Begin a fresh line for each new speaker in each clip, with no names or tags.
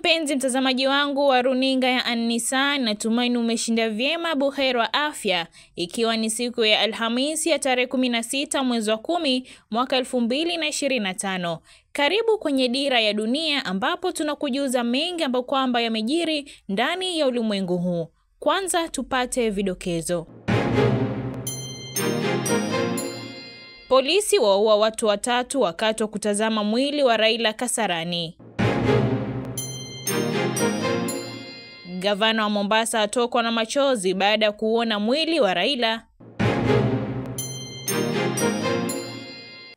mpenzi mtazamaji wangu wa runinga ya An-Nisa, natumaini umeshinda vyema buheri wa afya, ikiwa ni siku ya Alhamisi ya tarehe 16 mwezi wa 10 mwaka 2025. Karibu kwenye Dira ya Dunia, ambapo tunakujuza mengi ambayo kwamba yamejiri ndani ya ulimwengu huu. Kwanza tupate vidokezo. Polisi waua watu 3 wakati wa kutazama mwili wa Raila Kasarani. Gavana wa Mombasa atokwa na machozi baada ya kuona mwili wa Raila.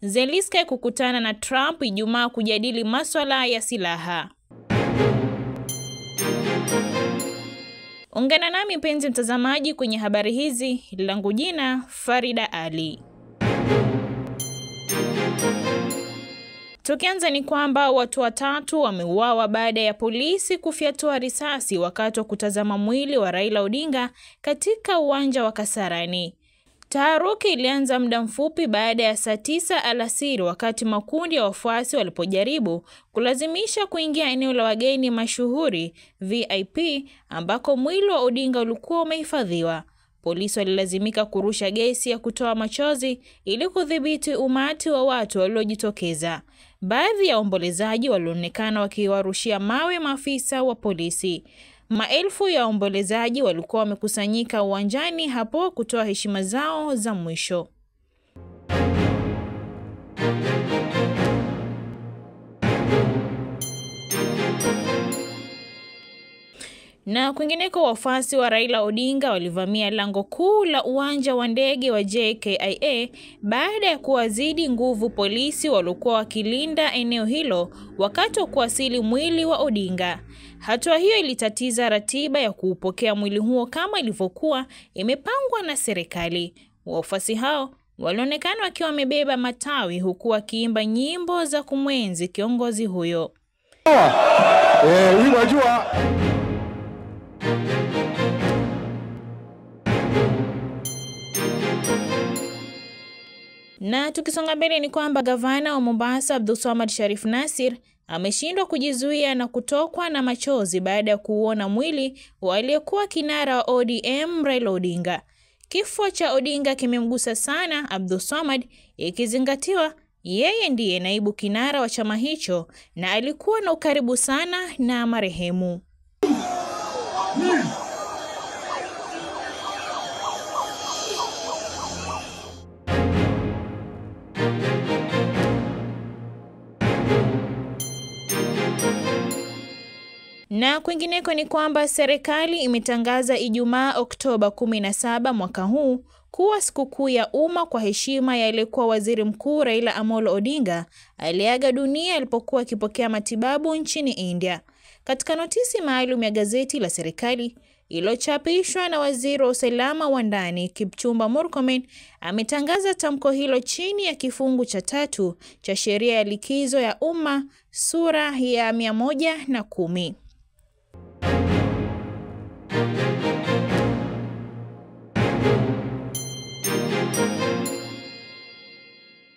Zelensky kukutana na Trump Ijumaa kujadili masuala ya silaha. Ungana nami mpenzi mtazamaji kwenye habari hizi, langu jina Farida Ali. Tukianza ni kwamba watu 3 wameuawa baada ya polisi kufyatua risasi wakati wa kutazama mwili wa Raila Odinga katika uwanja wa Kasarani. Taharuki ilianza muda mfupi baada ya saa 9 alasiri wakati makundi ya wafuasi walipojaribu kulazimisha kuingia eneo la wageni mashuhuri VIP ambako mwili wa Odinga ulikuwa umehifadhiwa. Polisi walilazimika kurusha gesi ya kutoa machozi ili kudhibiti umati wa watu waliojitokeza. Baadhi ya waombolezaji walionekana wakiwarushia mawe maafisa wa polisi. Maelfu ya waombolezaji walikuwa wamekusanyika uwanjani hapo kutoa heshima zao za mwisho. Na kwingineko, wafuasi wa Raila Odinga walivamia lango kuu la uwanja wa ndege wa JKIA baada ya kuwazidi nguvu polisi waliokuwa wakilinda eneo hilo wakati wa kuwasili mwili wa Odinga. Hatua hiyo ilitatiza ratiba ya kuupokea mwili huo kama ilivyokuwa imepangwa na serikali. Wafuasi hao walionekana wakiwa wamebeba matawi huku wakiimba nyimbo za kumwenzi kiongozi huyo. Na tukisonga mbele ni kwamba gavana wa Mombasa Abdulswamad Sharif Nassir ameshindwa kujizuia na kutokwa na machozi baada ya kuona mwili wa aliyekuwa kinara wa ODM Raila Odinga. Kifo cha Odinga kimemgusa sana Abdulswamad, ikizingatiwa yeye ndiye naibu kinara wa chama hicho na alikuwa na ukaribu sana na marehemu. Na kwingineko ni kwamba serikali imetangaza Ijumaa Oktoba 17 mwaka huu kuwa sikukuu ya umma kwa heshima ya aliyekuwa waziri mkuu Raila Amolo Odinga aliaga dunia alipokuwa akipokea matibabu nchini India. Katika notisi maalum ya gazeti la serikali iliyochapishwa na waziri wa usalama wa ndani Kipchumba Murkomen, ametangaza tamko hilo chini ya kifungu cha 3 cha sheria ya likizo ya umma sura ya 110.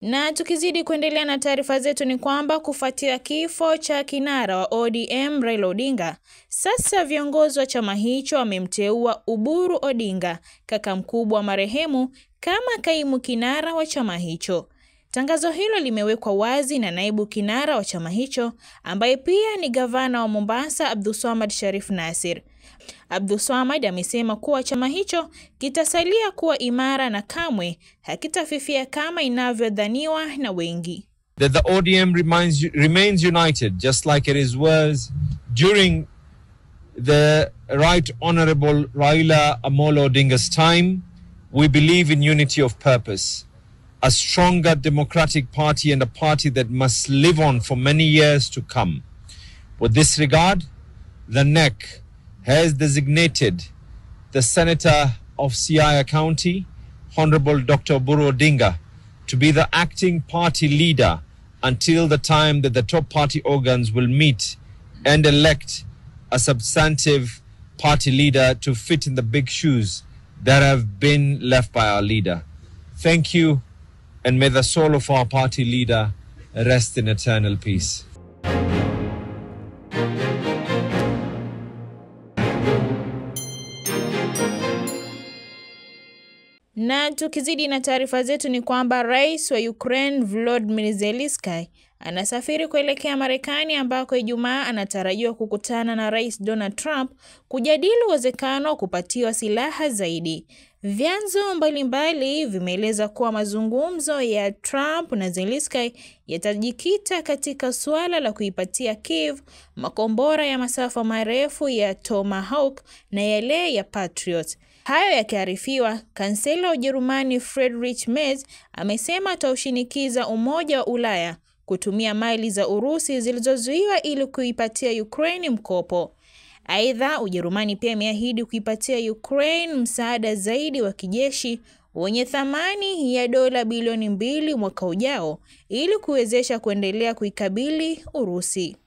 Na tukizidi kuendelea na taarifa zetu ni kwamba kufuatia kifo cha kinara wa ODM Raila Odinga, sasa viongozi wa chama hicho wamemteua Uburu Odinga, kaka mkubwa wa marehemu, kama kaimu kinara wa chama hicho. Tangazo hilo limewekwa wazi na naibu kinara wa chama hicho ambaye pia ni gavana wa Mombasa Abdulswamad Sharif Nassir. Abdulswamad amesema kuwa chama hicho kitasalia kuwa imara na kamwe hakitafifia kama inavyodhaniwa na wengi.
That the ODM remains united just like it was during the Right Honorable Raila Amolo Odinga's time. We believe in unity of purpose, a stronger democratic party and a party that must live on for many years to come. With this regard, the NEC has designated the Senator of Siaya County, Honorable Dr. Uburu Odinga, to be the acting party leader until the time that the top party organs will meet and elect a substantive party leader to fit in the big shoes that have been left by our leader. Thank you, and may the soul of our party leader rest in eternal peace.
Na tukizidi na taarifa zetu ni kwamba Rais wa Ukraine Volodymyr Zelensky anasafiri kuelekea Marekani ambako Ijumaa anatarajiwa kukutana na Rais Donald Trump kujadili uwezekano wa kupatiwa silaha zaidi. Vyanzo mbalimbali vimeeleza kuwa mazungumzo ya Trump na Zelensky yatajikita katika suala la kuipatia Kiev makombora ya masafa marefu ya Tomahawk na yale ya Patriot. Hayo yakiarifiwa, kansela wa Ujerumani Friedrich Merz amesema ataushinikiza Umoja wa Ulaya kutumia mali za Urusi zilizozuiwa ili kuipatia Ukraine mkopo. Aidha, Ujerumani pia imeahidi kuipatia Ukraine msaada zaidi wa kijeshi wenye thamani ya dola bilioni 2 mwaka ujao ili kuwezesha kuendelea kuikabili Urusi.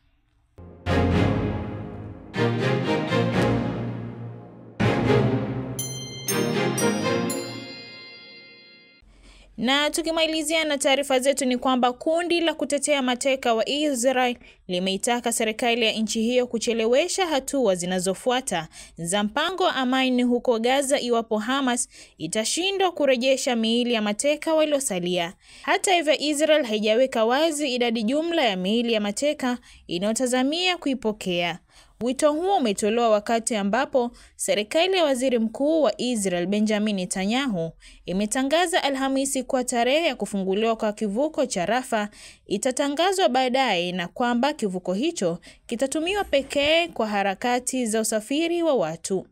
Na tukimalizia na taarifa zetu ni kwamba kundi la kutetea mateka wa Israel limeitaka serikali ya nchi hiyo kuchelewesha hatua zinazofuata za mpango wa amani huko Gaza iwapo Hamas itashindwa kurejesha miili ya mateka waliosalia. Hata hivyo, Israel haijaweka wazi idadi jumla ya miili ya mateka inayotazamia kuipokea. Wito huo umetolewa wakati ambapo serikali ya Waziri Mkuu wa Israel Benjamin Netanyahu imetangaza Alhamisi kwa tarehe ya kufunguliwa kwa kivuko cha Rafah itatangazwa baadaye na kwamba kivuko hicho kitatumiwa pekee kwa harakati za usafiri wa watu.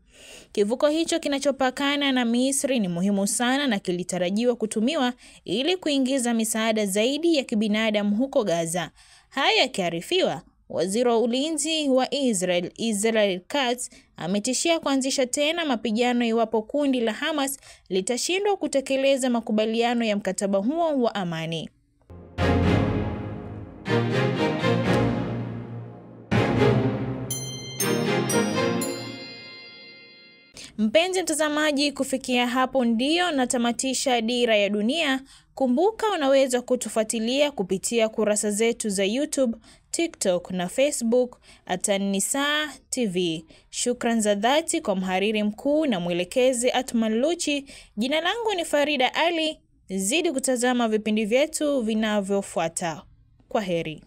Kivuko hicho kinachopakana na Misri ni muhimu sana na kilitarajiwa kutumiwa ili kuingiza misaada zaidi ya kibinadamu huko Gaza. Haya yakiarifiwa, Waziri wa Ulinzi wa Israel Israel Katz ametishia kuanzisha tena mapigano iwapo kundi la Hamas litashindwa kutekeleza makubaliano ya mkataba huo wa amani. Mpenzi mtazamaji, kufikia hapo ndio natamatisha Dira ya Dunia. Kumbuka unaweza kutufuatilia kupitia kurasa zetu za YouTube, TikTok na Facebook @Nisaa TV. Shukran za dhati kwa mhariri mkuu na mwelekezi Atman Luchi. Jina langu ni Farida Ali. Zidi kutazama vipindi vyetu vinavyofuata. Kwaheri.